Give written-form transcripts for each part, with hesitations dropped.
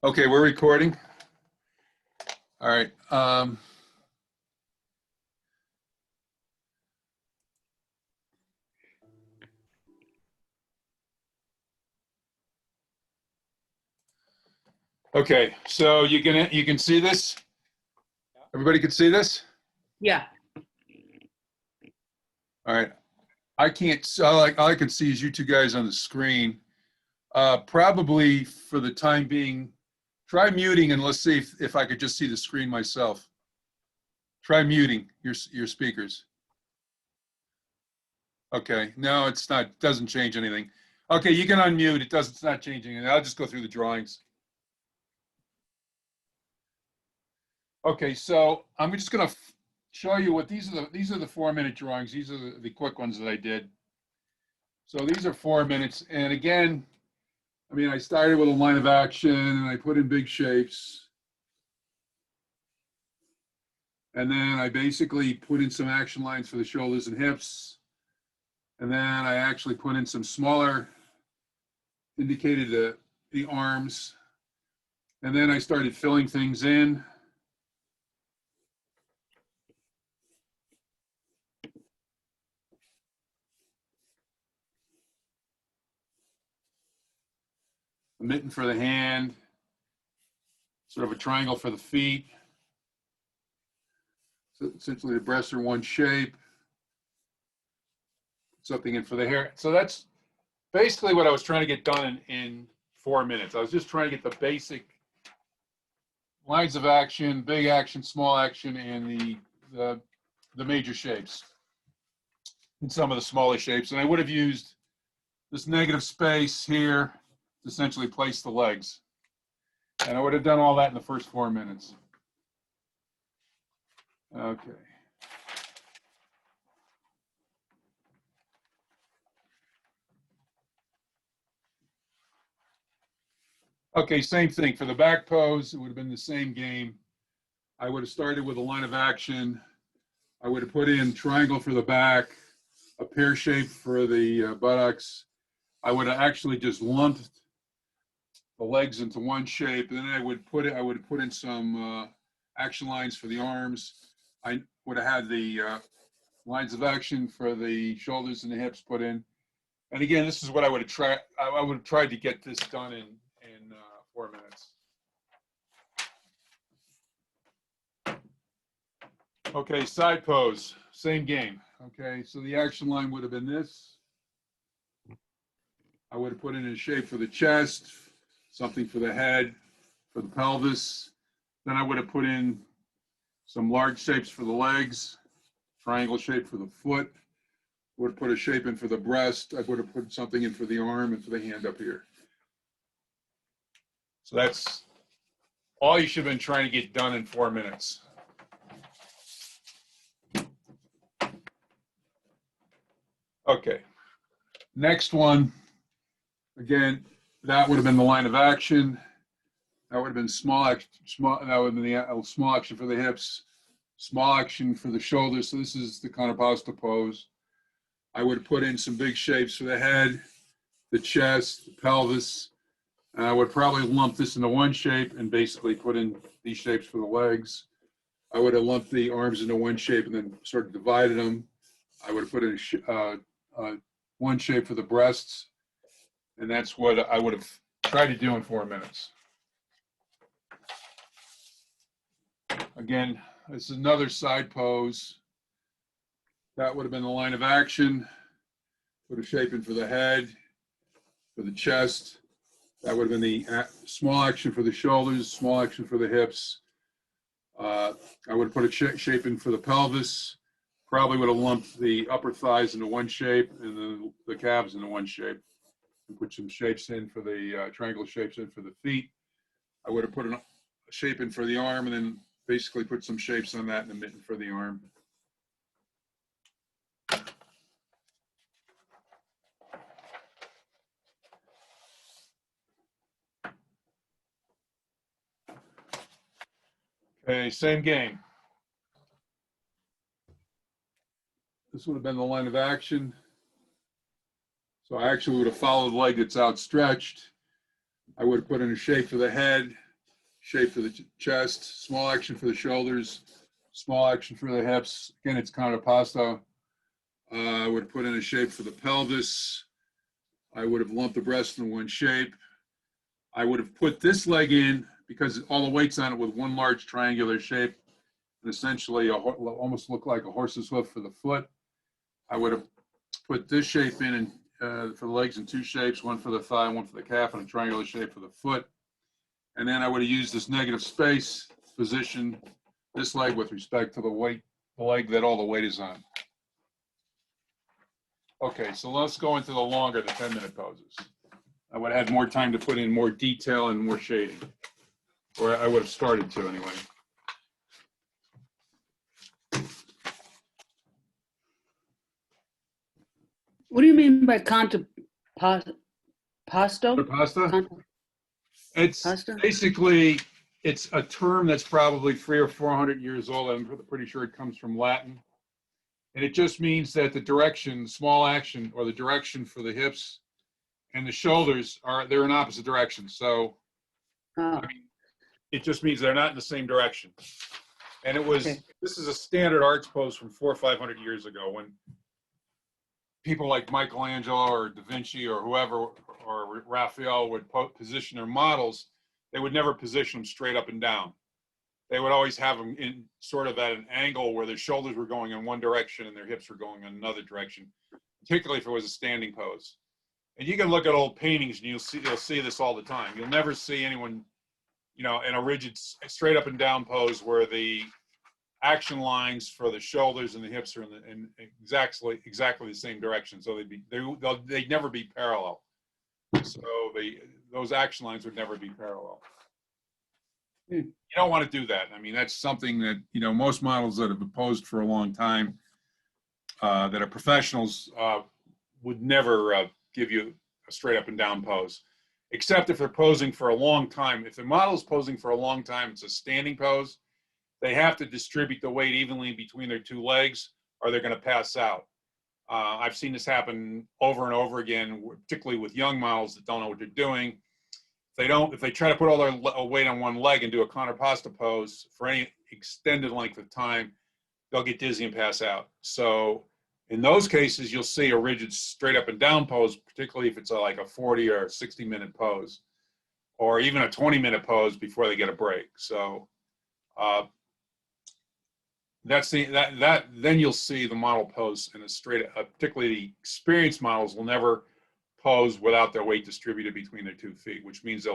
Okay, we're recording. All right. Okay, so you can see this? Everybody can see this? Yeah. All right. I can't, all I can see is you two guys on the screen. Probably for the time being, try muting and let's see if I could just see the screen myself. Try muting your speakers. Okay, no, it's not, doesn't change anything. Okay, you can unmute. It's not changing anything. I'll just go through the drawings. Okay, so I'm just gonna show you what these are the 4-minute drawings. These are the quick ones that I did. So these are 4 minutes. And again, I mean, I started with a line of action and I put in big shapes. And then I basically put in some action lines for the shoulders and hips. And then I actually put in some smaller, indicated the arms. And then I started filling things in. A mitten for the hand, sort of a triangle for the feet. So essentially the breasts are one shape. Something in for the hair. So that's basically what I was trying to get done in 4 minutes. I was just trying to get the basic lines of action, big action, small action, and the major shapes and some of the smaller shapes. And I would have used this negative space here to essentially place the legs. And I would have done all that in the first 4 minutes. Okay. Okay, same thing. For the back pose, it would have been the same game. I would have started with a line of action. I would have put in triangle for the back, a pear shape for the buttocks. I would have actually just lumped the legs into one shape, and then I would put in some action lines for the arms. I would have had the lines of action for the shoulders and the hips put in. And again, this is what I would have tried. I would have tried to get this done in 4 minutes. Okay, side pose, same game. Okay, so the action line would have been this. I would have put in a shape for the chest, something for the head, for the pelvis. Then I would have put in some large shapes for the legs, triangle shape for the foot. Would have put a shape in for the breast. I would have put something in for the arm and for the hand up here. So that's all you should have been trying to get done in 4 minutes. Okay, next one. Again, that would have been the line of action. That would have been small action. That would have been the small action for the hips, small action for the shoulders. So this is the Kanapasta pose. I would have put in some big shapes for the head, the chest, the pelvis. And I would probably lump this into one shape and basically put in these shapes for the legs. I would have lumped the arms into one shape and then sort of divided them. I would have put in one shape for the breasts. And that's what I would have tried to do in 4 minutes. Again, this is another side pose. That would have been the line of action. Put a shape in for the head, for the chest. That would have been the small action for the shoulders, small action for the hips. I would have put a shape in for the pelvis. Probably would have lumped the upper thighs into one shape and the calves into one shape. And put some shapes in for the triangle shapes in for the feet. I would have put a shape in for the arm and then basically put some shapes on that and a mitten for the arm. Okay, same game. This would have been the line of action. So I actually would have followed the leg that's outstretched. I would have put in a shape for the head, shape for the chest, small action for the shoulders, small action for the hips. Again, it's contrapposto. I would have put in a shape for the pelvis. I would have lumped the breast in one shape. I would have put this leg in because all the weight's on it with one large triangular shape, and essentially almost look like a horse's hoof for the foot. I would have put this shape in for the legs in two shapes, one for the thigh, one for the calf, and a triangular shape for the foot. And then I would have used this negative space position this leg with respect to the weight, the leg that all the weight is on. Okay, so let's go into the longer, the 10-minute poses. I would have had more time to put in more detail and more shading, or I would have started to anyway. What do you mean by contrapposto? Pasta? It's Pasta? basically, it's a term that's probably 300 or 400 years old. I'm pretty sure it comes from Latin. And it just means that the direction, small action, or the direction for the hips and the shoulders they're in opposite directions. So Oh, I mean, it just means they're not in the same direction. And it was, okay. this is a standard arts pose from 400 or 500 years ago when people like Michelangelo or Da Vinci or whoever, or Raphael would position their models. They would never position them straight up and down. They would always have them in sort of at an angle where their shoulders were going in one direction and their hips were going in another direction, particularly if it was a standing pose. And you can look at old paintings and you'll see this all the time. You'll never see anyone, you know, in a rigid straight up and down pose where the action lines for the shoulders and the hips are in exactly the same direction. So they'd never be parallel. So those action lines would never be parallel. You don't want to do that. I mean, that's something that, you know, most models that have posed for a long time, that are professionals, would never give you a straight up and down pose, except if they're posing for a long time. If the model is posing for a long time, it's a standing pose. They have to distribute the weight evenly between their two legs or they're going to pass out. I've seen this happen over and over again, particularly with young models that don't know what they're doing. If they try to put all their weight on one leg and do a contrapposto pose for any extended length of time, they'll get dizzy and pass out. So in those cases, you'll see a rigid straight up and down pose, particularly if it's like a 40 or 60-minute pose, or even a 20-minute pose before they get a break. So then you'll see the model pose in a straight, particularly the experienced models will never pose without their weight distributed between their 2 feet, which means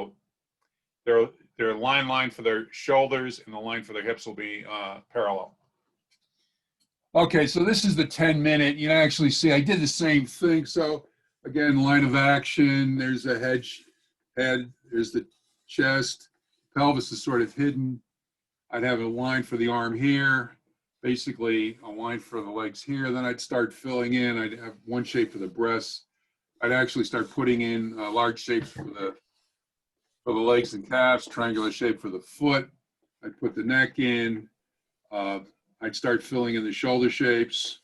their line for their shoulders and the line for their hips will be parallel. Okay, so this is the 10-minute. You actually see I did the same thing. So again, line of action, there's a head, there's the chest, pelvis is sort of hidden. I'd have a line for the arm here, basically a line for the legs here. Then I'd start filling in. I'd have one shape for the breasts. I'd actually start putting in large shapes for the legs and calves, triangular shape for the foot. I'd put the neck in. I'd start filling in the shoulder shapes.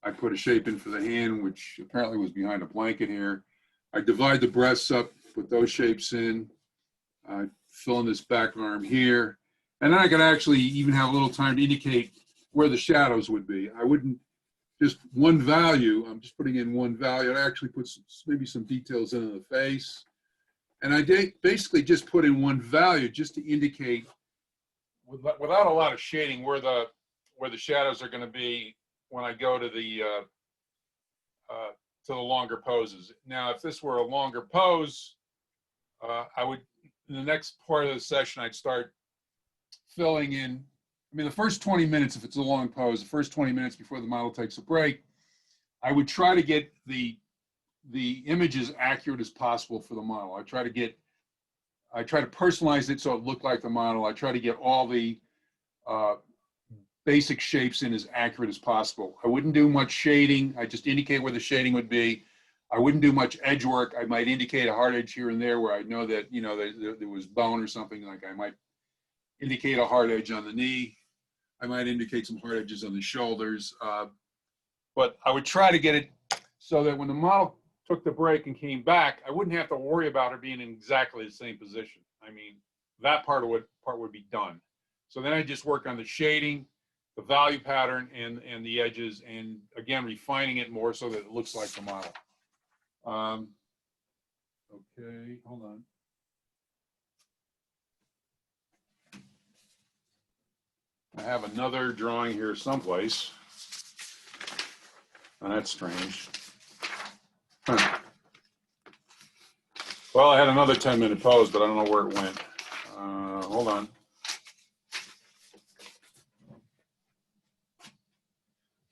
I'd put a shape in for the hand, which apparently was behind a blanket here. I'd divide the breasts up, put those shapes in. I'd fill in this back arm here. And then I could actually even have a little time to indicate where the shadows would be. I wouldn't just one value. I'm just putting in one value. I'd actually put maybe some details into the face. And I basically just put in one value just to indicate, without a lot of shading, where the shadows are going to be when I go to the longer poses. Now, if this were a longer pose, I would, in the next part of the session, I'd start filling in. I mean, the first 20 minutes, if it's a long pose, the first 20 minutes before the model takes a break, I would try to get the image as accurate as possible for the model. I try to personalize it so it looked like the model. I try to get all the basic shapes in as accurate as possible. I wouldn't do much shading. I just indicate where the shading would be. I wouldn't do much edge work. I might indicate a hard edge here and there where I know that, you know, there was bone or something. Like I might indicate a hard edge on the knee. I might indicate some hard edges on the shoulders. But I would try to get it so that when the model took the break and came back, I wouldn't have to worry about her being in exactly the same position. I mean, that part would be done. So then I just work on the shading, the value pattern, and the edges, and again, refining it more so that it looks like the model. Okay, hold on. I have another drawing here someplace. Oh, that's strange. Huh. Well, I had another 10-minute pose, but I don't know where it went. Hold on.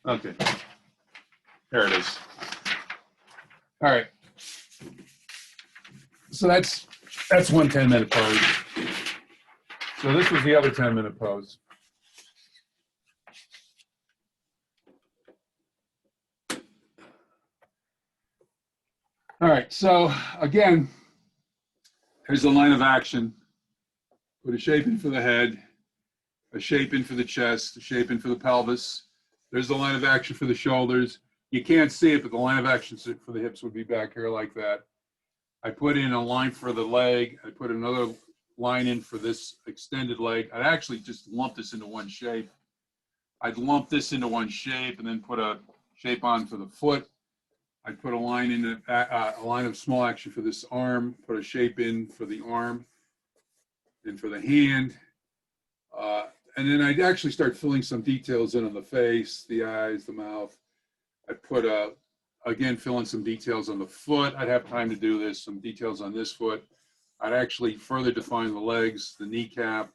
Okay. There it is. All right. So that's one 10-minute pose. So this was the other 10-minute pose. All right, so again, here's the line of action. Put a shape in for the head, a shape in for the chest, a shape in for the pelvis. There's the line of action for the shoulders. You can't see it, but the line of action for the hips would be back here like that. I put in a line for the leg. I put another line in for this extended leg. I'd actually just lump this into one shape. I'd lump this into one shape and then put a shape on for the foot. I'd put a line in, a line of small action for this arm, put a shape in for the arm and for the hand. And then I'd actually start filling some details in on the face, the eyes, the mouth. I'd put, again, fill in some details on the foot. I'd have time to do this, some details on this foot. I'd actually further define the legs, the kneecap.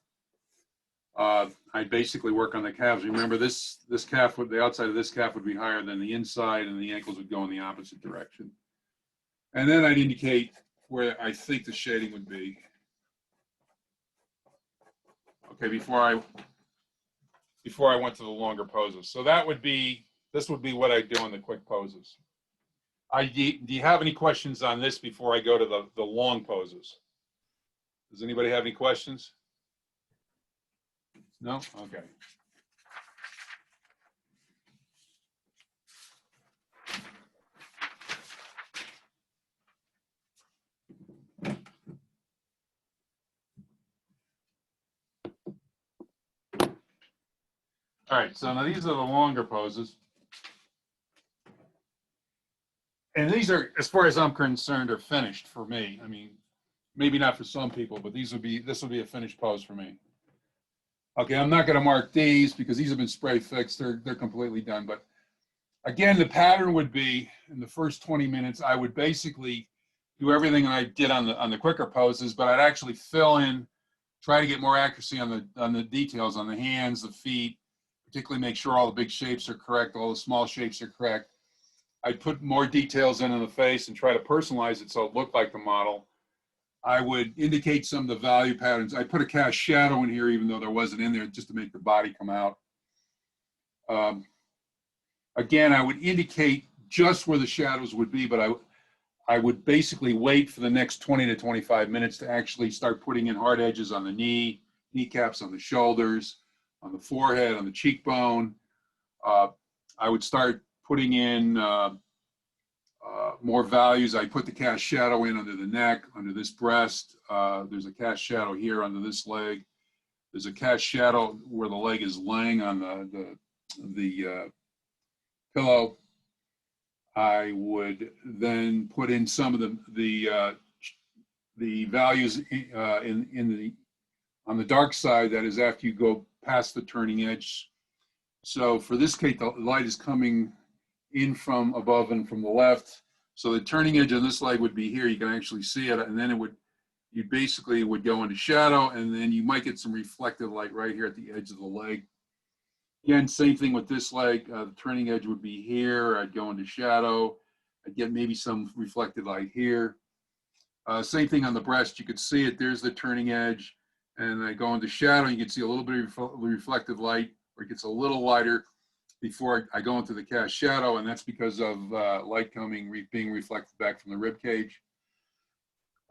I'd basically work on the calves. Remember, this calf, the outside of this calf would be higher than the inside, and the ankles would go in the opposite direction. And then I'd indicate where I think the shading would be. Okay, before I went to the longer poses. So this would be what I do in the quick poses. Do you have any questions on this before I go to the long poses? Does anybody have any questions? No? Okay. All right, so now these are the longer poses. And these are, as far as I'm concerned, are finished for me. I mean, maybe not for some people, but this would be a finished pose for me. Okay, I'm not going to mark these because these have been spray fixed. They're completely done. But again, the pattern would be in the first 20 minutes, I would basically do everything that I did on the quicker poses, but I'd actually fill in, try to get more accuracy on the details, on the hands, the feet, particularly make sure all the big shapes are correct, all the small shapes are correct. I'd put more details in the face and try to personalize it so it looked like the model. I would indicate some of the value patterns. I put a cast shadow in here, even though there wasn't in there, just to make the body come out. Again, I would indicate just where the shadows would be, but I would basically wait for the next 20 to 25 minutes to actually start putting in hard edges on the kneecaps, on the shoulders, on the forehead, on the cheekbone. I would start putting in more values. I put the cast shadow in under the neck, under this breast. There's a cast shadow here under this leg. There's a cast shadow where the leg is laying on the pillow. I would then put in some of the values on the dark side. That is after you go past the turning edge. So for this case, the light is coming in from above and from the left. So the turning edge on this leg would be here. You can actually see it, and then you basically would go into shadow, and then you might get some reflected light right here at the edge of the leg. Again, same thing with this leg. The turning edge would be here. I'd go into shadow. I'd get maybe some reflected light here. Same thing on the breast. You could see it. There's the turning edge, and I go into shadow. You can see a little bit of reflected light, or it gets a little lighter before I go into the cast shadow, and that's because of light being reflected back from the rib cage.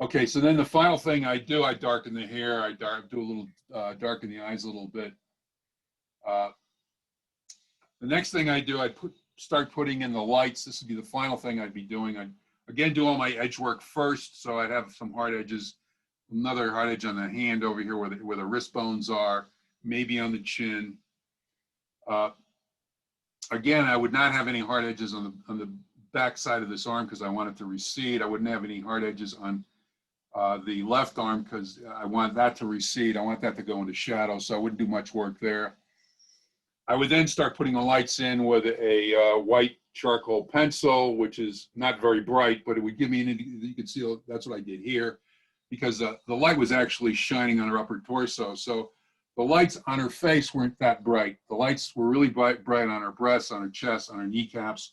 Okay, so then the final thing I do, I darken the hair. I do a little darken the eyes a little bit. The next thing I do, start putting in the lights. This would be the final thing I'd be doing. I'd again do all my edge work first, so I'd have some hard edges another hard edge on the hand over here where the wrist bones are, maybe on the chin. Again, I would not have any hard edges on the back side of this arm because I want it to recede. I wouldn't have any hard edges on the left arm because I want that to recede. I want that to go into shadow, so I wouldn't do much work there. I would then start putting the lights in with a white charcoal pencil, which is not very bright, but it would give me you can see that's what I did here, because the light was actually shining on her upper torso. So the lights on her face weren't that bright. The lights were really bright on her breasts, on her chest, on her kneecaps.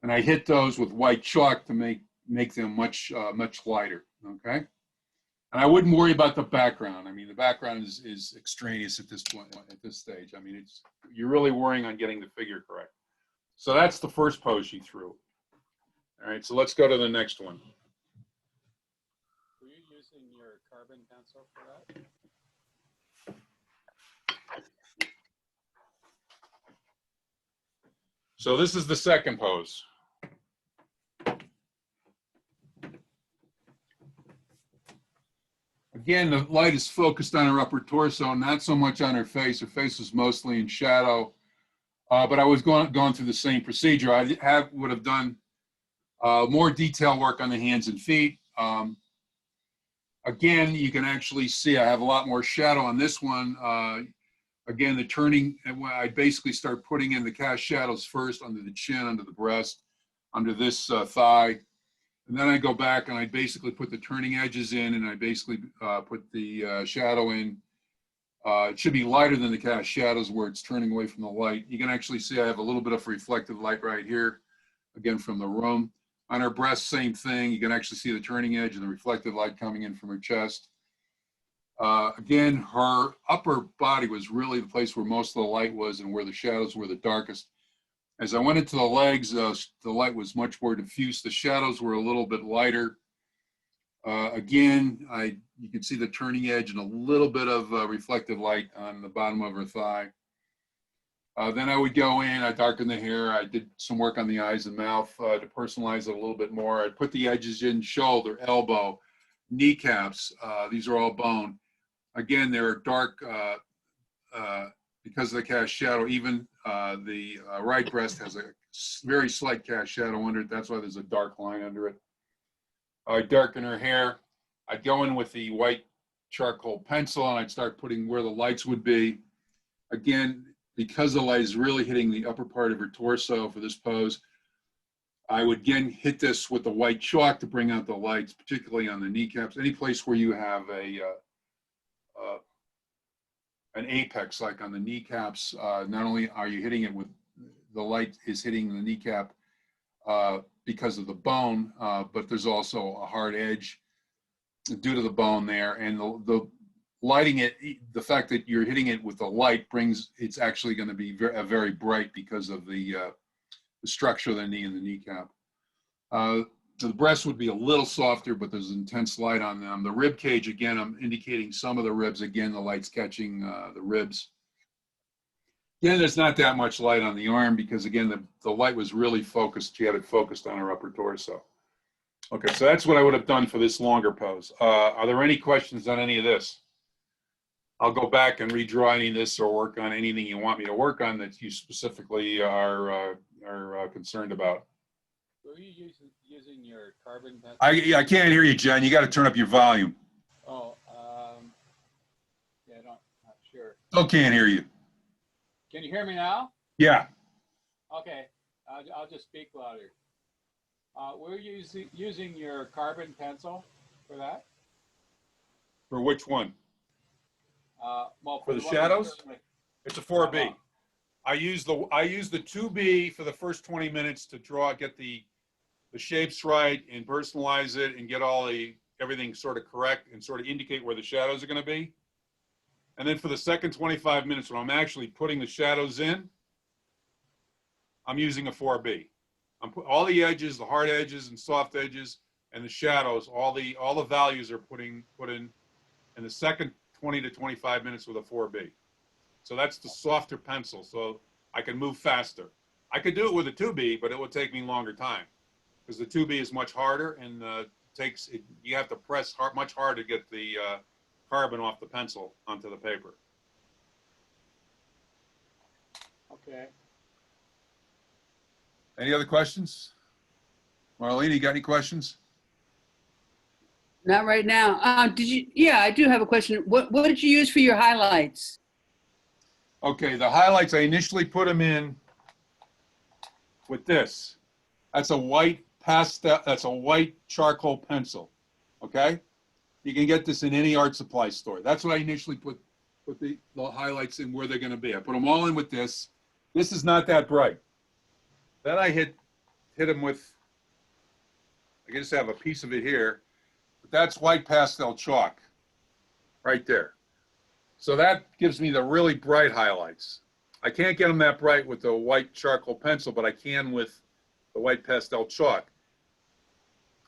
And I hit those with white chalk to make them much lighter, okay? And I wouldn't worry about the background. I mean, the background is extraneous at this point, at this stage. I mean, you're really worrying on getting the figure correct. So that's the first pose she threw. All right, so let's go to the next one. Were you using your carbon pencil for that? So this is the second pose. Again, the light is focused on her upper torso, not so much on her face. Her face is mostly in shadow. But I was going through the same procedure. I would have done more detail work on the hands and feet. Again, you can actually see I have a lot more shadow on this one. Again, the turning, I basically start putting in the cast shadows first under the chin, under the breast, under this thigh. And then I go back and I basically put the turning edges in, and I basically put the shadow in. It should be lighter than the cast shadows where it's turning away from the light. You can actually see I have a little bit of reflected light right here, again from the room. On her breast, same thing. You can actually see the turning edge and the reflected light coming in from her chest. Again, her upper body was really the place where most of the light was and where the shadows were the darkest. As I went into the legs, the light was much more diffuse. The shadows were a little bit lighter. Again, you can see the turning edge and a little bit of reflective light on the bottom of her thigh. Then I would go in, I darkened the hair, I did some work on the eyes and mouth to personalize it a little bit more. I put the edges in, shoulder, elbow, kneecaps. These are all bone. Again, they're dark because of the cast shadow. Even the right breast has a very slight cast shadow under it. That's why there's a dark line under it. I'd darken her hair. I'd go in with the white charcoal pencil and I'd start putting where the lights would be. Again, because the light is really hitting the upper part of her torso for this pose, I would again hit this with the white chalk to bring out the lights, particularly on the kneecaps. Any place where you have an apex, like on the kneecaps, not only are you hitting it with the light is hitting the kneecap because of the bone, but there's also a hard edge due to the bone there, and the lighting it, the fact that you're hitting it with the light it's actually going to be very bright because of the structure of the knee and the kneecap. The breast would be a little softer, but there's intense light on them. The rib cage, again, I'm indicating some of the ribs. Again, the light's catching the ribs. Again, there's not that much light on the arm because, again, the light was really focused. She had it focused on her upper torso. Okay, so that's what I would have done for this longer pose. Are there any questions on any of this? I'll go back and redraw any of this or work on anything you want me to work on that you specifically are concerned about. Were you using your carbon pencil? I can't hear you, Jen. You got to turn up your volume. Oh, yeah, not sure. Still can't hear you. Can you hear me now? Yeah. Okay, I'll just speak louder. Were you using your carbon pencil for that? For which one? Well, For the one shadows? certainly- It's a 4B. I use the 2B for the first 20 minutes to get the shapes right and personalize it and get everything sort of correct and sort of indicate where the shadows are going to be. And then for the second 25 minutes when I'm actually putting the shadows in, I'm using a 4B. I'm put all the edges, the hard edges and soft edges and the shadows, all the values are put in the second 20 to 25 minutes with a 4B. So that's the softer pencil, so I can move faster. I could do it with a 2B, but it would take me longer time because the 2B is much harder and you have to press hard, much harder to get the carbon off the pencil onto the paper. Okay. Any other questions? Marlene, you got any questions? Not right now. Yeah, I do have a question. What did you use for your highlights? Okay, the highlights, I initially put them in with this. That's a white pastel, that's a white charcoal pencil, okay? You can get this in any art supply store. That's what I initially put the highlights in where they're gonna be. I put them all in with this. This is not that bright. Then I hit them with, I just have a piece of it here, but that's white pastel chalk right there. So that gives me the really bright highlights. I can't get them that bright with the white charcoal pencil, but I can with the white pastel chalk.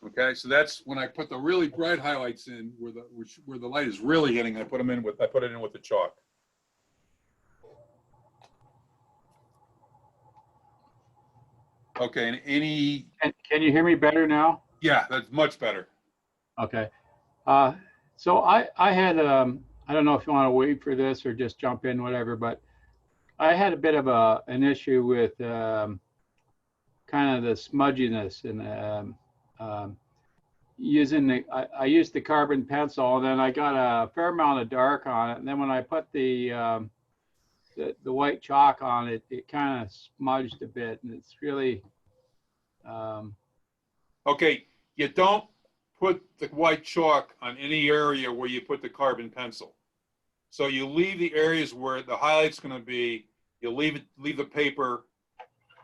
Okay, so that's when I put the really bright highlights in where the light is really hitting. I put it in with the chalk. Okay, and any, Can you hear me better now? yeah, that's much better. Okay. So I had, I don't know if you want to wait for this or just jump in, whatever, but I had a bit of an issue with kind of the smudginess and I used the carbon pencil, and then I got a fair amount of dark on it. And then when I put the white chalk on it, it kind of smudged a bit, and it's really, Okay, you don't put the white chalk on any area where you put the carbon pencil. So you leave the areas where the highlight's going to be. You leave the paper.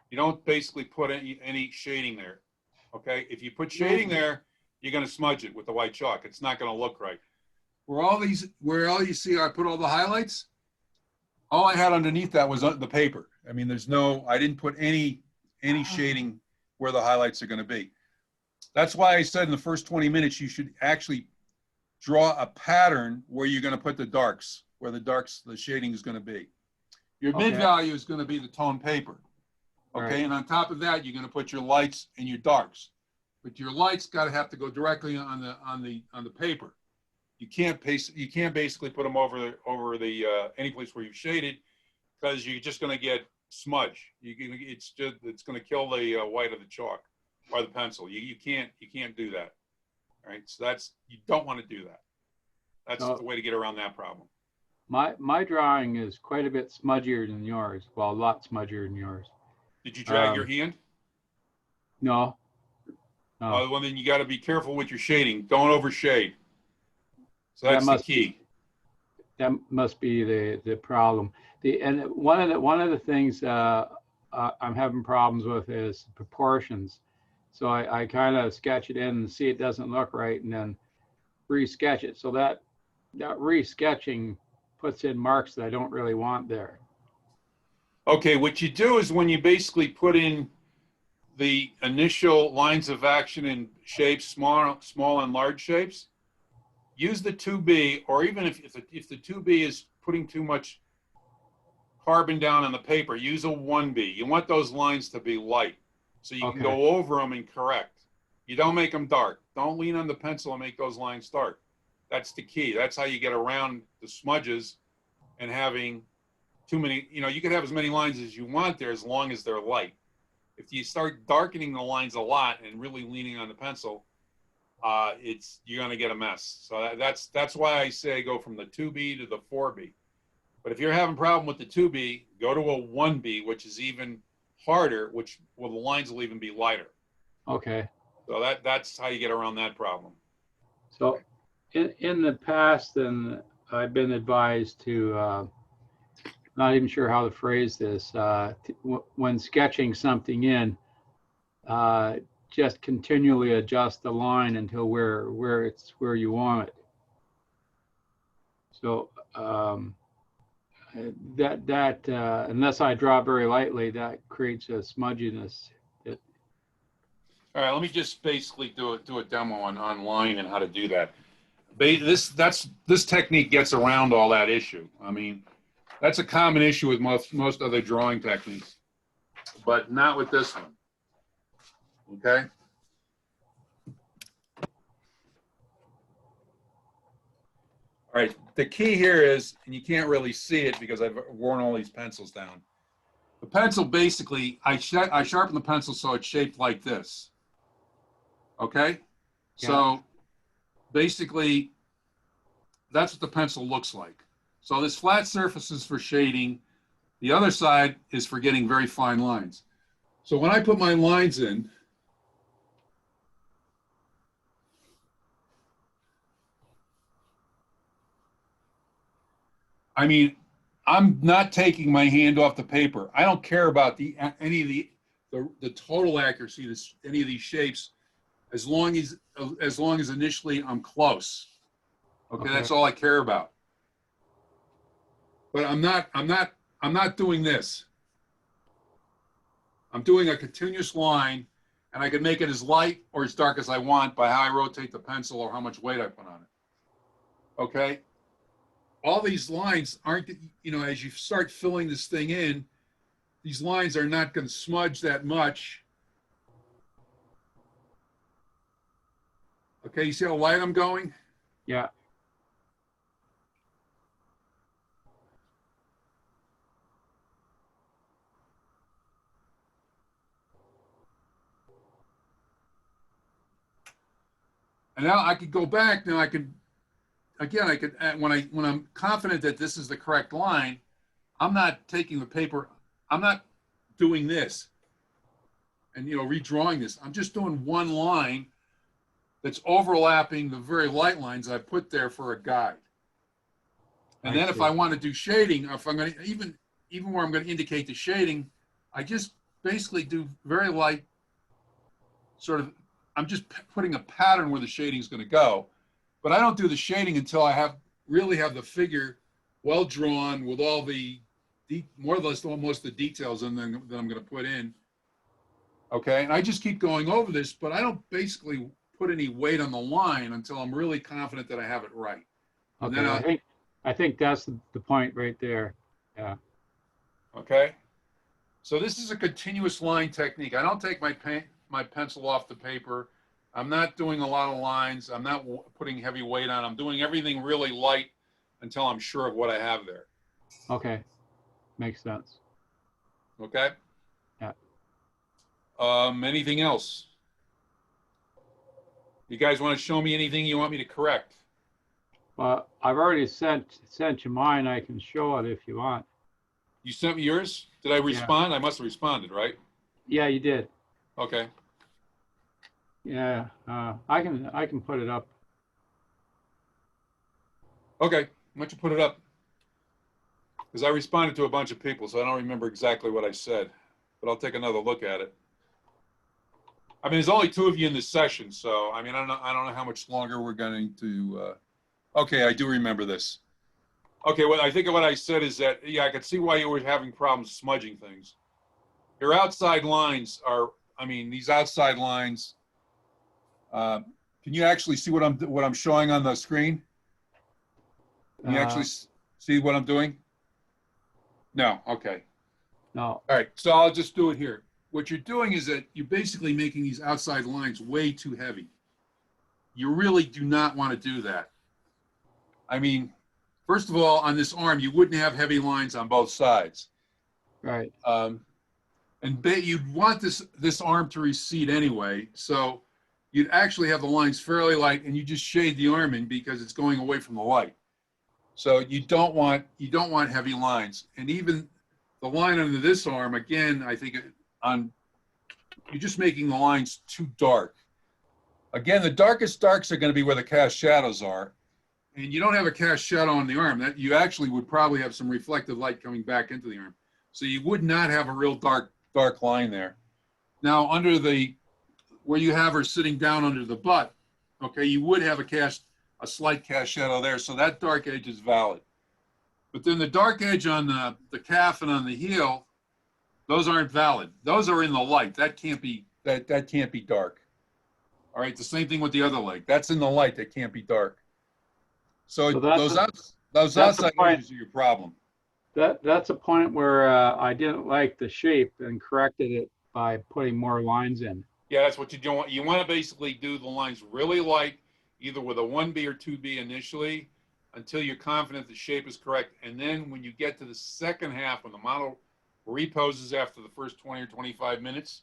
You don't basically put any shading there. Okay, if you put shading there, you're going to smudge it with the white chalk. It's not going to look right. Where all you see, I put all the highlights. All I had underneath that was the paper. I mean, I didn't put any shading where the highlights are going to be. That's why I said in the first 20 minutes, you should actually draw a pattern where you're going to put the darks, where the shading is going to be. Your mid value is going to be the tone paper. Okay. Right. And on top of that, you're going to put your lights and your darks, but your lights have to go directly on the paper. You can't basically put them over the any place where you've shaded, because you're just going to get smudge. It's going to kill the white of the chalk or the pencil. You can't do that. All right. So you don't want to do that. That's the way to get around that problem. my drawing is quite a bit smudgier than yours. Well, a lot smudgier than yours. Did you drag your hand? No. Well, then you got to be careful with your shading. Don't overshade. So that's the key. That must be the problem. And one of the things I'm having problems with is proportions. So I kind of sketch it in and see it doesn't look right, and then re-sketch it. So that re-sketching puts in marks that I don't really want there. Okay, what you do is when you basically put in the initial lines of action in shapes, small and large shapes, use the 2B, or even if the 2B is putting too much carbon down on the paper, use a 1B. You want those lines to be light so you can go over them and correct. You don't make them dark. Don't lean on the pencil and make those lines dark. That's the key. That's how you get around the smudges and having too many, you can have as many lines as you want there as long as they're light. If you start darkening the lines a lot and really leaning on the pencil, you're going to get a mess. So that's why I say go from the 2B to the 4B. But if you're having a problem with the 2B, go to a 1B, which is even harder, the lines will even be lighter. Okay. So that's how you get around that problem. So in the past, and I've been advised to, not even sure how to phrase this, when sketching something in, just continually adjust the line until where you want it. So unless I draw very lightly, that creates a smudginess. All right, let me just basically do a demo online and how to do that. This technique gets around all that issue. I mean, that's a common issue with most other drawing techniques, but not with this one. Okay. All right, the key here is, and you can't really see it because I've worn all these pencils down. The pencil basically, I sharpen the pencil so it's shaped like this. Okay? So basically, that's what the pencil looks like. So this flat surface is for shading. The other side is for getting very fine lines. So when I put my lines in, I mean, I'm not taking my hand off the paper. I don't care about any of the total accuracy of any of these shapes, as long as initially I'm close. Okay, that's all I care about. But I'm not doing this. I'm doing a continuous line, and I can make it as light or as dark as I want by how I rotate the pencil or how much weight I put on it. Okay? All these lines aren't, you know, as you start filling this thing in, these lines are not going to smudge that much. Okay, you see how light I'm going? Yeah. And now I could go back. Now I can, again, I could, when I'm confident that this is the correct line, I'm not taking the paper, I'm not doing this and, you know, redrawing this. I'm just doing one line that's overlapping the very light lines I put there for a guide. And then if I want to do shading, if I'm going to, even where I'm going to indicate the shading, I just basically do very light sort of, I'm just putting a pattern where the shading is going to go. But I don't do the shading until I really have the figure well drawn with all the, more or less almost the details that I'm going to put in. Okay, and I just keep going over this, but I don't basically put any weight on the line until I'm really confident that I have it right. And Okay, then I think that's the point right there. Yeah. Okay, so this is a continuous line technique. I don't take my pencil off the paper. I'm not doing a lot of lines. I'm not putting heavy weight on. I'm doing everything really light until I'm sure of what I have there. Okay, makes sense. Okay. Yeah. Anything else? You guys want to show me anything you want me to correct? Well, I've already sent you mine. I can show it if you want. You sent me yours? Did I respond? I must have responded, right? Yeah, you did. Okay. Yeah, I can put it up. Okay, why don't you put it up? Because I responded to a bunch of people, so I don't remember exactly what I said, but I'll take another look at it. I mean, there's only 2 of you in this session, so I mean, I don't know how much longer we're going to. Okay, I do remember this. Okay, well, I think what I said is that, yeah, I could see why you were having problems smudging things. Your outside lines are, I mean, these outside lines. Can you actually see what I'm showing on the screen? Can you actually see what I'm doing? No. Okay. No. All right. So I'll just do it here. What you're doing is that you're basically making these outside lines way too heavy. You really do not want to do that. I mean, first of all, on this arm, you wouldn't have heavy lines on both sides. Right. And you'd want this arm to recede anyway. So you'd actually have the lines fairly light, and you just shade the arm in because it's going away from the light. So you don't want heavy lines. And even the line under this arm, again, I think you're just making the lines too dark. Again, the darkest darks are going to be where the cast shadows are. And you don't have a cast shadow on the arm. That you actually would probably have some reflective light coming back into the arm. So you would not have a real dark line there. Now, where you have her sitting down under the butt, okay, you would have a slight cast shadow there, so that dark edge is valid. But then the dark edge on the calf and on the heel, those aren't valid. Those are in the light. That can't be dark. All right, the same thing with the other leg. That's in the light. That can't be dark. So those outside edges are your problem. That's a point where I didn't like the shape and corrected it by putting more lines in. Yeah, that's what you don't want. You want to basically do the lines really light, either with a 1B or 2B initially, until you're confident the shape is correct. And then when you get to the second half, when the model reposes after the first 20 or 25 minutes,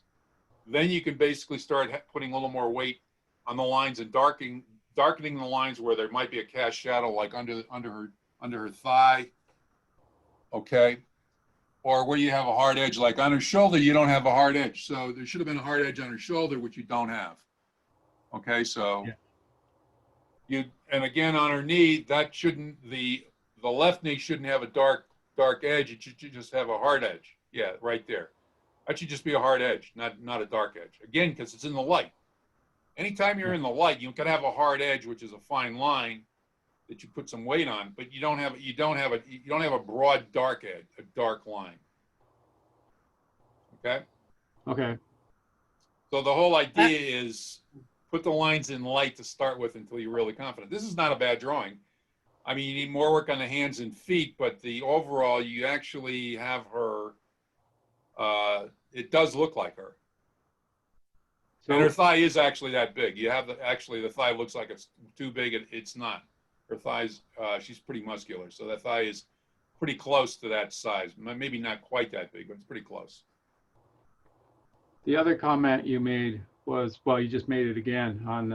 then you can basically start putting a little more weight on the lines and darkening the lines where there might be a cast shadow, like under her thigh, okay? Or where you have a hard edge, like on her shoulder, you don't have a hard edge. So there should have been a hard edge on her shoulder, which you don't have. Okay, so and again on her knee, that shouldn't, the left knee shouldn't have a dark edge. It should just have a hard edge. Yeah, right there. That should just be a hard edge, not a dark edge. Again, because it's in the light. Anytime you're in the light, you can have a hard edge, which is a fine line that you put some weight on, but you don't have a broad dark edge, a dark line. Okay? Okay. So the whole idea is put the lines in light to start with until you're really confident. This is not a bad drawing. I mean, you need more work on the hands and feet, but the overall, you actually have her, it does look like her. And her thigh is actually that big. You have actually the thigh looks like it's too big. It's not. Her thighs, she's pretty muscular. So that thigh is pretty close to that size. Maybe not quite that big, but it's pretty close. The other comment you made was, well, you just made it again on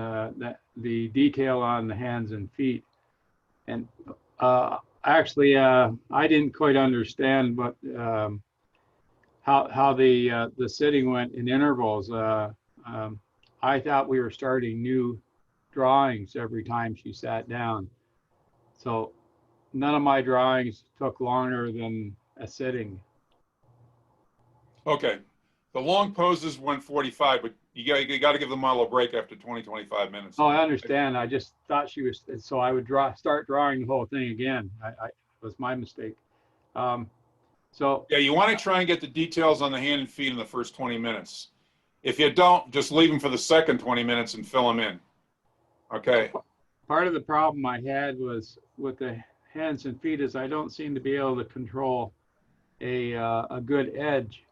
the detail on the hands and feet. And actually, I didn't quite understand what how the sitting went in intervals. I thought we were starting new drawings every time she sat down. So none of my drawings took longer than a sitting. Okay. The long poses went 45, but you got to give the model a break after 20, 25 minutes. Oh, I understand. I just thought she was, so I would start drawing the whole thing again. I was my mistake. So yeah, you want to try and get the details on the hand and feet in the first 20 minutes. If you don't, just leave them for the second 20 minutes and fill them in. Okay. Part of the problem I had was with the hands and feet is I don't seem to be able to control a good edge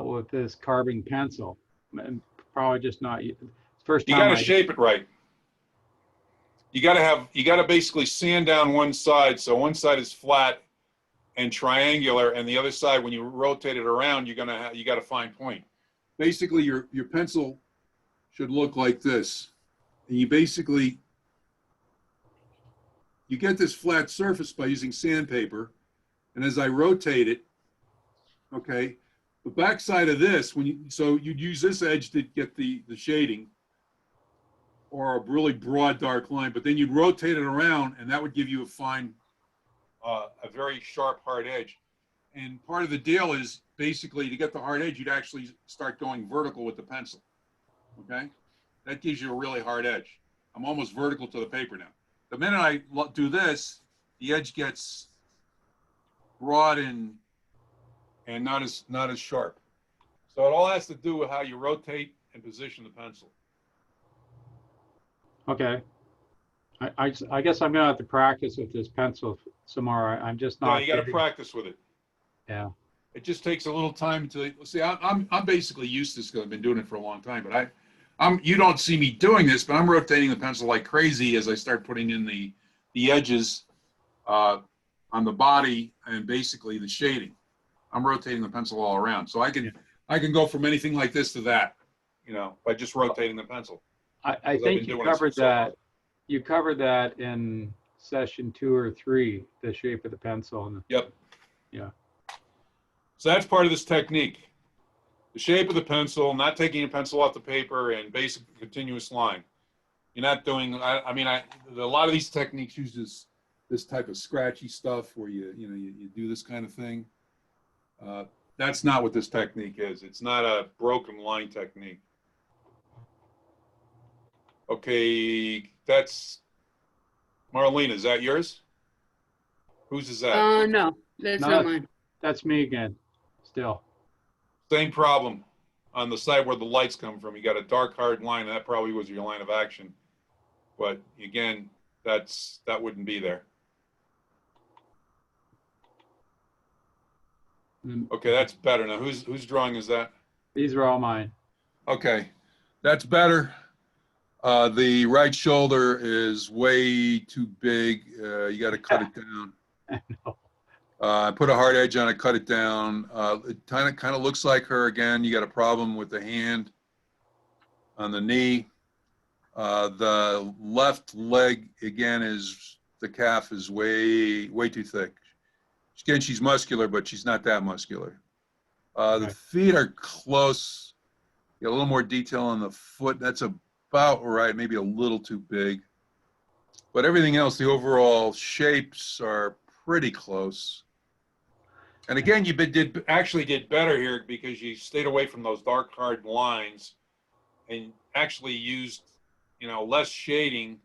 with this carbon pencil. And probably just not first time. You got to shape it right. You got to basically sand down one side, so one side is flat and triangular, and the other side, when you rotate it around, you got to find point. Basically, your pencil should look like this. And you get this flat surface by using sandpaper, and as I rotate it, okay, the back side of this, so you'd use this edge to get the shading or a really broad dark line, but then you'd rotate it around and that would give you a fine, a very sharp hard edge. And part of the deal is basically to get the hard edge, you'd actually start going vertical with the pencil, okay? That gives you a really hard edge. I'm almost vertical to the paper now. The minute I do this, the edge gets broad and not as sharp. So it all has to do with how you rotate and position the pencil. Okay. I guess I'm gonna have to practice with this pencil some more. I'm just not. Yeah, you got to practice with it. Yeah. It just takes a little time to see. I'm basically used to this because I've been doing it for a long time. But you don't see me doing this, but I'm rotating the pencil like crazy as I start putting in the edges on the body and basically the shading. I'm rotating the pencil all around, so I can go from anything like this to that, by just rotating the pencil. I think you covered that. You covered that in session 2 or 3, the shape of the pencil. Yep. Yeah. So that's part of this technique. The shape of the pencil, not taking your pencil off the paper, and basic continuous line. You're not doing, a lot of these techniques use this type of scratchy stuff where you do this kind of thing. That's not what this technique is. It's not a broken line technique. Okay, that's Marlene. Is that yours? Whose is that? No, that's No, not mine. That's me again, still. Same problem on the side where the lights come from. You got a dark, hard line. That probably was your line of action. But again, that wouldn't be there. Okay, that's better. Now, whose drawing is that? These are all mine. Okay, that's better. The right shoulder is way too big. You got to cut it down. No. Put a hard edge on it, cut it down. It kind of looks like her again. You got a problem with the hand on the knee. The left leg again is the calf is way too thick. Again, she's muscular, but she's not that muscular. The feet are close. Get a little more detail on the foot. That's about right, maybe a little too big. But everything else, the overall shapes are pretty close. And again, you actually did better here because you stayed away from those dark, hard lines and actually used, less shading.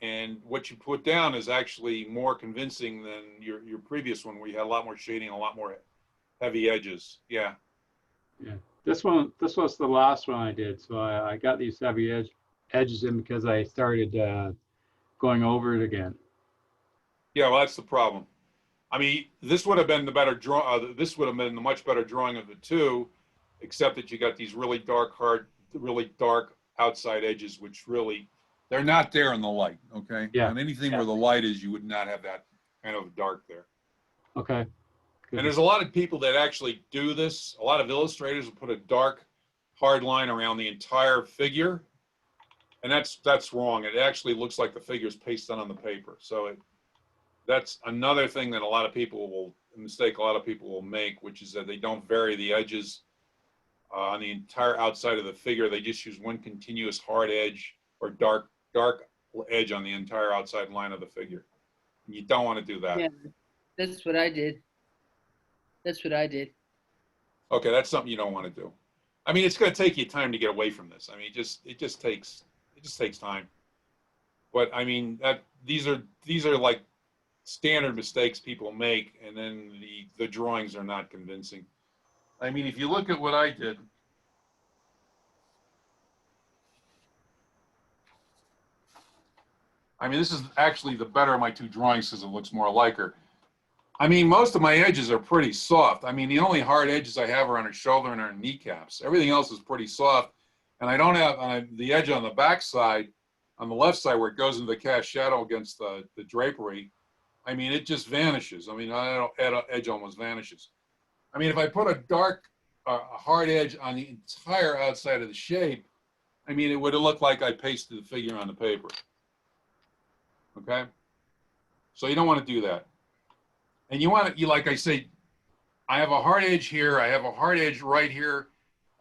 And what you put down is actually more convincing than your previous one, where you had a lot more shading, a lot more heavy edges. Yeah. Yeah. This was the last one I did. So I got these heavy edges in because I started going over it again. Yeah, well, that's the problem. I mean, this would have been the better draw. This would have been the much better drawing of the two, except that you got these really dark, really dark outside edges, which really, they're not there in the light, okay? Yeah. And anything where the light is, you would not have that kind of dark there. Okay. Good. And there's a lot of people that actually do this. A lot of illustrators will put a dark, hard line around the entire figure. And that's wrong. It actually looks like the figure's pasted on the paper. So that's another thing that mistake a lot of people will make, which is that they don't vary the edges on the entire outside of the figure. They just use one continuous hard edge or dark edge on the entire outside line of the figure. You don't want to do that. Yeah, that's what I did. Okay, that's something you don't want to do. I mean, it's going to take you time to get away from this. I mean, it just takes time. But I mean, these are like standard mistakes people make, and then the drawings are not convincing. I mean, if you look at what I did, I mean, this is actually the better of my two drawings because it looks more like her. I mean, most of my edges are pretty soft. I mean, the only hard edges I have are on her shoulder and her kneecaps. Everything else is pretty soft. And I don't have the edge on the back side, on the left side where it goes into the cast shadow against the drapery. I mean, it just vanishes. I mean, edge almost vanishes. I mean, if I put a dark, hard edge on the entire outside of the shape, I mean, it would look like I pasted the figure on the paper. Okay? So you don't want to do that. And like I say, I have a hard edge here. I have a hard edge right here.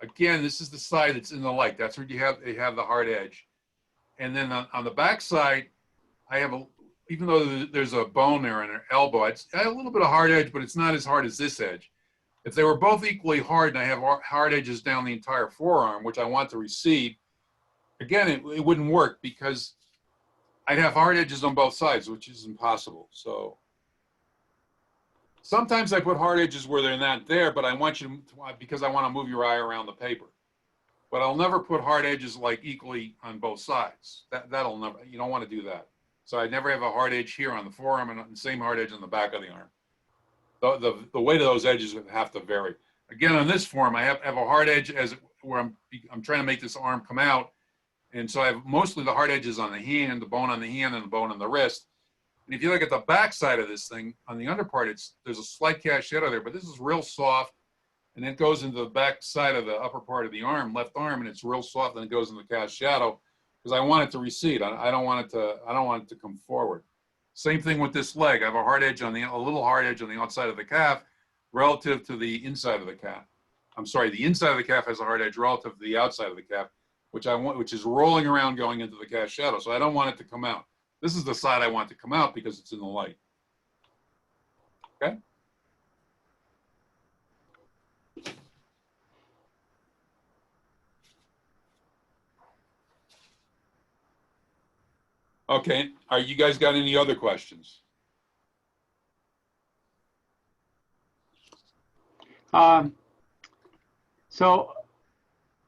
Again, this is the side that's in the light. That's where you have the hard edge. And then on the back side, I have even though there's a bone there in her elbow, it's a little bit of hard edge, but it's not as hard as this edge. If they were both equally hard and I have hard edges down the entire forearm, which I want to receive, again, it wouldn't work because I'd have hard edges on both sides, which is impossible. So sometimes I put hard edges where they're not there, but I want you to, because I want to move your eye around the paper. But I'll never put hard edges like equally on both sides. That'll never, you don't want to do that. So I never have a hard edge here on the forearm and the same hard edge on the back of the arm. The weight of those edges have to vary. Again, on this form, I have a hard edge where I'm trying to make this arm come out. And so I have mostly the hard edges on the hand, the bone on the hand and the bone on the wrist. And if you look at the back side of this thing, on the under part, there's a slight cast shadow there, but this is real soft. And it goes into the back side of the upper part of the arm, left arm, and it's real soft, and it goes in the cast shadow because I want it to recede. I don't want it to come forward. Same thing with this leg. I have a little hard edge on the outside of the calf relative to the inside of the calf. I'm sorry, the inside of the calf has a hard edge relative to the outside of the calf, which is rolling around going into the cast shadow. So I don't want it to come out. This is the side I want to come out because it's in the light. Okay? Okay, are you guys got any other questions? So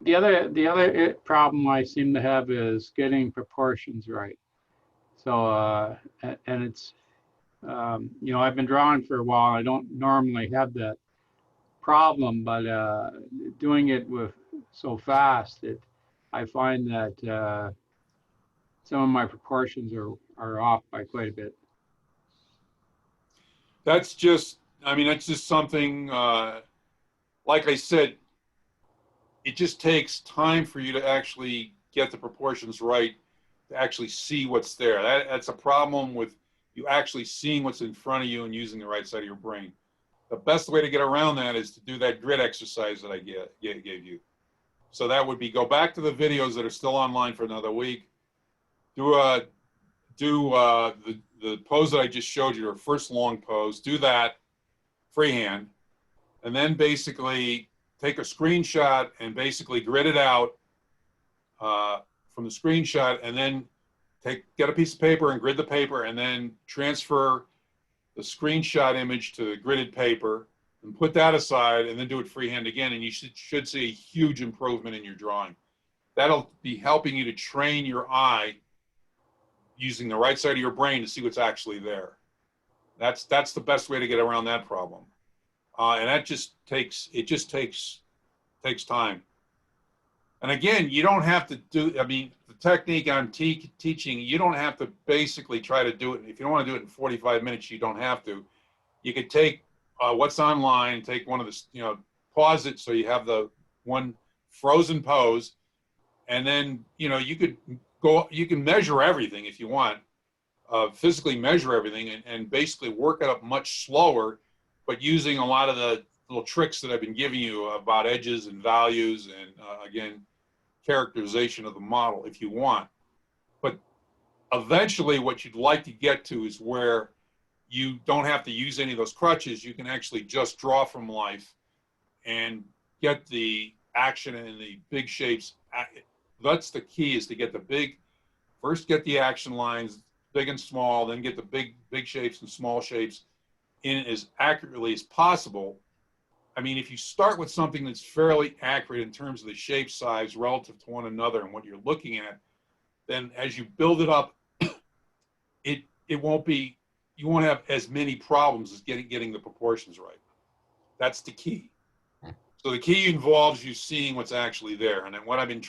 the other problem I seem to have is getting proportions right. So and it's I've been drawing for a while. I don't normally have that problem, but doing it so fast, I find that some of my proportions are off by quite a bit. That's just, I mean, that's just something, like I said, it just takes time for you to actually get the proportions right, to actually see what's there. That's a problem with you actually seeing what's in front of you and using the right side of your brain. The best way to get around that is to do that grid exercise that I gave you. So that would be, go back to the videos that are still online for another week. Do the pose that I just showed you, or first long pose. Do that freehand, and then basically take a screenshot and basically grid it out from the screenshot, and then get a piece of paper and grid the paper, and then transfer the screenshot image to the gridded paper and put that aside, and then do it freehand again, and you should see a huge improvement in your drawing. That'll be helping you to train your eye using the right side of your brain to see what's actually there. That's the best way to get around that problem. And that just takes time. And again, you don't have to do, I mean, the technique I'm teaching, you don't have to basically try to do it. If you don't want to do it in 45 minutes, you don't have to. You could take what's online, take one of the, pause it so you have the one frozen pose, and then, you can measure everything if you want, physically measure everything and basically work it up much slower, but using a lot of the little tricks that I've been giving you about edges and values and, again, characterization of the model if you want. But eventually what you'd like to get to is where you don't have to use any of those crutches. You can actually just draw from life and get the action and the big shapes. That's the key, is to get first get the action lines, big and small, then get the big shapes and small shapes in as accurately as possible. I mean, if you start with something that's fairly accurate in terms of the shape size relative to one another and what you're looking at, then as you build it up, you won't have as many problems as getting the proportions right. That's the key. So the key involves you seeing what's actually there. And then what I'm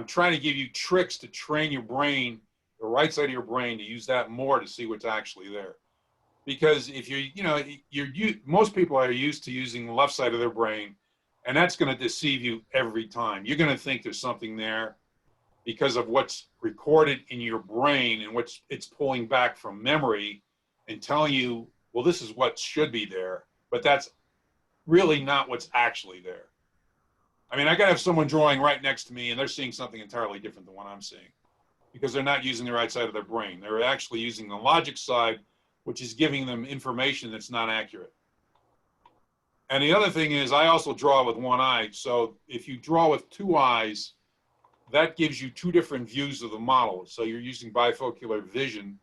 trying to give you tricks to train your brain, the right side of your brain, to use that more to see what's actually there. Because if most people are used to using the left side of their brain, and that's going to deceive you every time. You're going to think there's something there because of what's recorded in your brain and it's pulling back from memory and telling you, well, this is what should be there, but that's really not what's actually there. I mean, I got to have someone drawing right next to me and they're seeing something entirely different than what I'm seeing because they're not using the right side of their brain. They're actually using the logic side, which is giving them information that's not accurate. And the other thing is, I also draw with one eye. So if you draw with two eyes, that gives you two different views of the model. So you're using bifocular vision,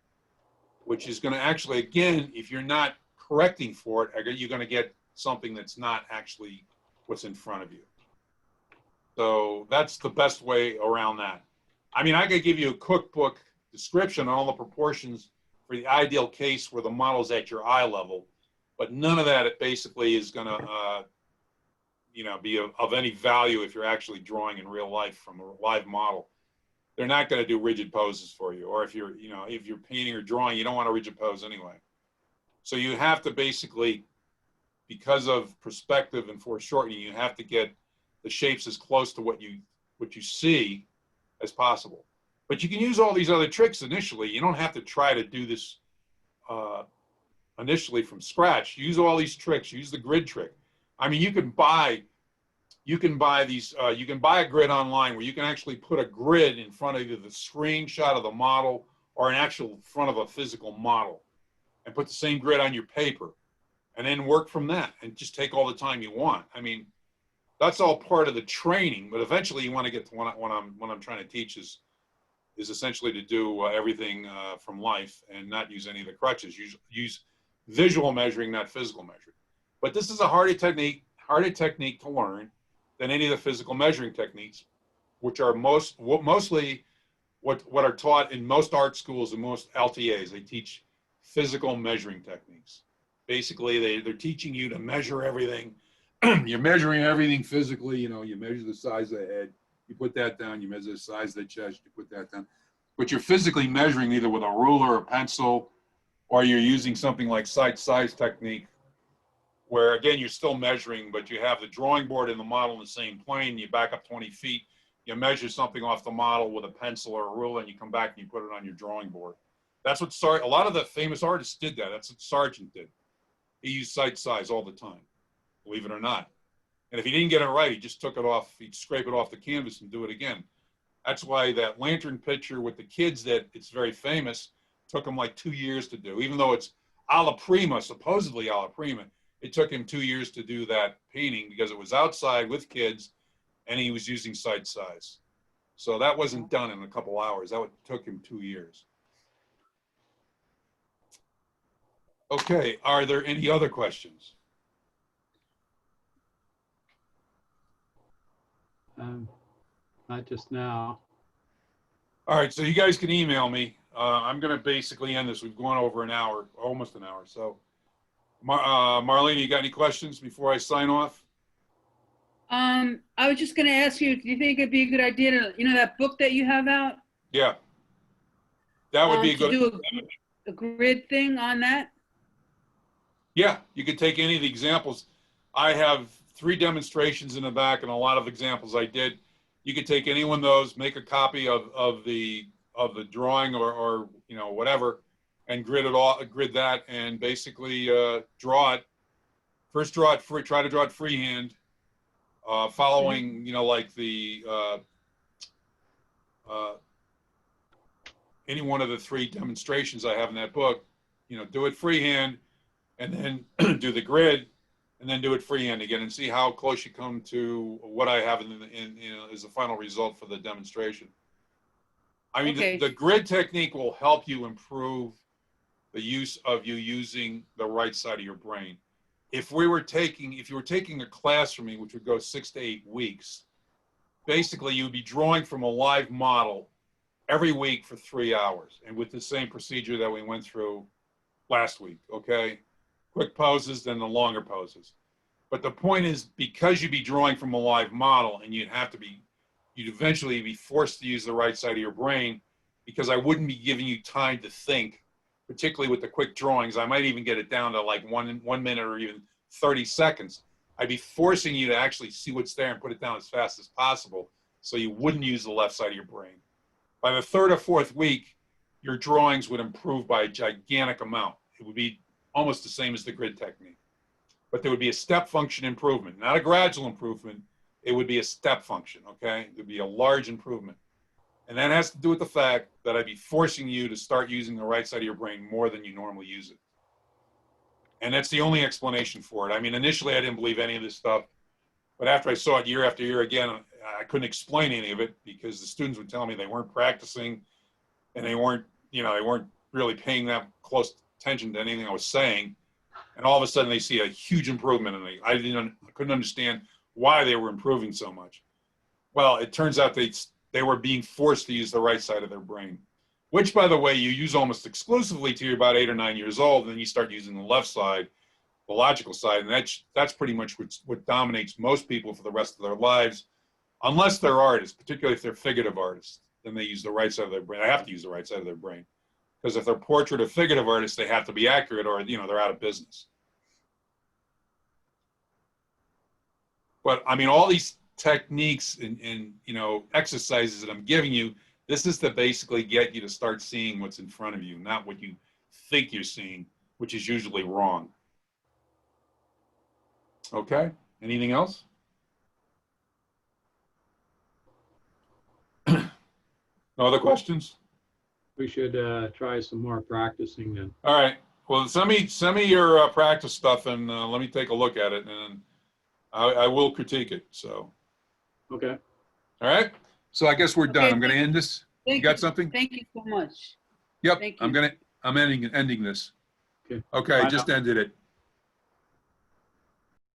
which is going to actually, again, if you're not correcting for it, you're going to get something that's not actually what's in front of you. So that's the best way around that. I mean, I could give you a cookbook description on all the proportions for the ideal case where the model's at your eye level, but none of that, it basically is going to, be of any value if you're actually drawing in real life from a live model. They're not going to do rigid poses for you, or if you're painting or drawing, you don't want a rigid pose anyway. So you have to basically, because of perspective and foreshortening, you have to get the shapes as close to what you see as possible. But you can use all these other tricks initially. You don't have to try to do this initially from scratch. Use all these tricks. Use the grid trick. I mean, you can buy these. You can buy a grid online where you can actually put a grid in front of either the screenshot of the model or an actual front of a physical model, and put the same grid on your paper, and then work from that, and just take all the time you want. I mean, that's all part of the training. But eventually, you want to get to what I'm trying to teach is essentially to do everything from life and not use any of the crutches. Use visual measuring, not physical measuring. But this is a harder technique to learn than any of the physical measuring techniques, which are mostly what are taught in most art schools and most LTAs. They teach physical measuring techniques. Basically, they're teaching you to measure everything. You're measuring everything physically. You measure the size of the head. You put that down. You measure the size of the chest. You put that down. but you're physically measuring either with a ruler or pencil, or you're using something like sight size technique, where again, you're still measuring, but you have the drawing board and the model in the same plane. You back up 20 feet, you measure something off the model with a pencil or a ruler, and you come back and you put it on your drawing board. That's what a lot of the famous artists did that. That's what Sargent did. He used sight size all the time, believe it or not. And if he didn't get it right, he just took it off, he'd scrape it off the canvas and do it again. That's why that lantern picture with the kids, that it's very famous, took him like 2 years to do. Even though it's alla prima, supposedly alla prima, it took him 2 years to do that painting because it was outside with kids and he was using sight size. So that wasn't done in a couple hours. That took him 2 years. Okay, are there any other questions? Not just now. All right, so you guys can email me. I'm going to basically end this. We've gone over an hour, almost an hour. So, Marlene, you got any questions before I sign off? I was just going to ask you, do you think it'd be a good idea to, that book that you have out? Yeah, that would be a good. To do a grid thing on that? Yeah, you could take any of the examples. I have 3 demonstrations in the back and a lot of examples I did. You could take any one of those, make a copy of the drawing or whatever, and grid that, and basically draw it. First, draw it free. Try to draw it freehand, following like the any one of the 3 demonstrations I have in that book. Do it freehand, and then do the grid, and then do it freehand again, and see how close you come to what I have as the final result for the demonstration. I mean, Okay. the grid technique will help you improve the use of you using the right side of your brain. If you were taking a class from me, which would go 6 to 8 weeks, basically you would be drawing from a live model every week for 3 hours, and with the same procedure that we went through last week, okay? Quick poses, then the longer poses. But the point is, because you'd be drawing from a live model, and you'd eventually be forced to use the right side of your brain, because I wouldn't be giving you time to think, particularly with the quick drawings. I might even get it down to like one minute or even 30 seconds. I'd be forcing you to actually see what's there and put it down as fast as possible, so you wouldn't use the left side of your brain. By the 3rd or 4th week, your drawings would improve by a gigantic amount. It would be almost the same as the grid technique. But there would be a step function improvement, not a gradual improvement. It would be a step function, okay? It would be a large improvement. And that has to do with the fact that I'd be forcing you to start using the right side of your brain more than you normally use it. And that's the only explanation for it. I mean, initially I didn't believe any of this stuff, but after I saw it year after year again, I couldn't explain any of it because the students would tell me they weren't practicing and they weren't really paying that close attention to anything I was saying. And all of a sudden they see a huge improvement, and I couldn't understand why they were improving so much. Well, it turns out they were being forced to use the right side of their brain, which, by the way, you use almost exclusively till you're about 8 or 9 years old, and then you start using the left side, the logical side, and that's pretty much what dominates most people for the rest of their lives, unless they're artists, particularly if they're figurative artists. Then they use the right side of their brain. They have to use the right side of their brain, because if they're portrait or figurative artists, they have to be accurate, or they're out of business. But I mean, all these techniques and exercises that I'm giving you, this is to basically get you to start seeing what's in front of you, not what you think you're seeing, which is usually wrong. Okay, anything else? No other questions? We should try some more practicing then. All right, well, send me your practice stuff, and let me take a look at it, and I will critique it, so. Okay. All right, so I guess we're done. Okay, I'm gonna end this. You got something? Thank you so much. Yep, Thank I'm you. ending this. Okay. Okay, Bye just now. ended it.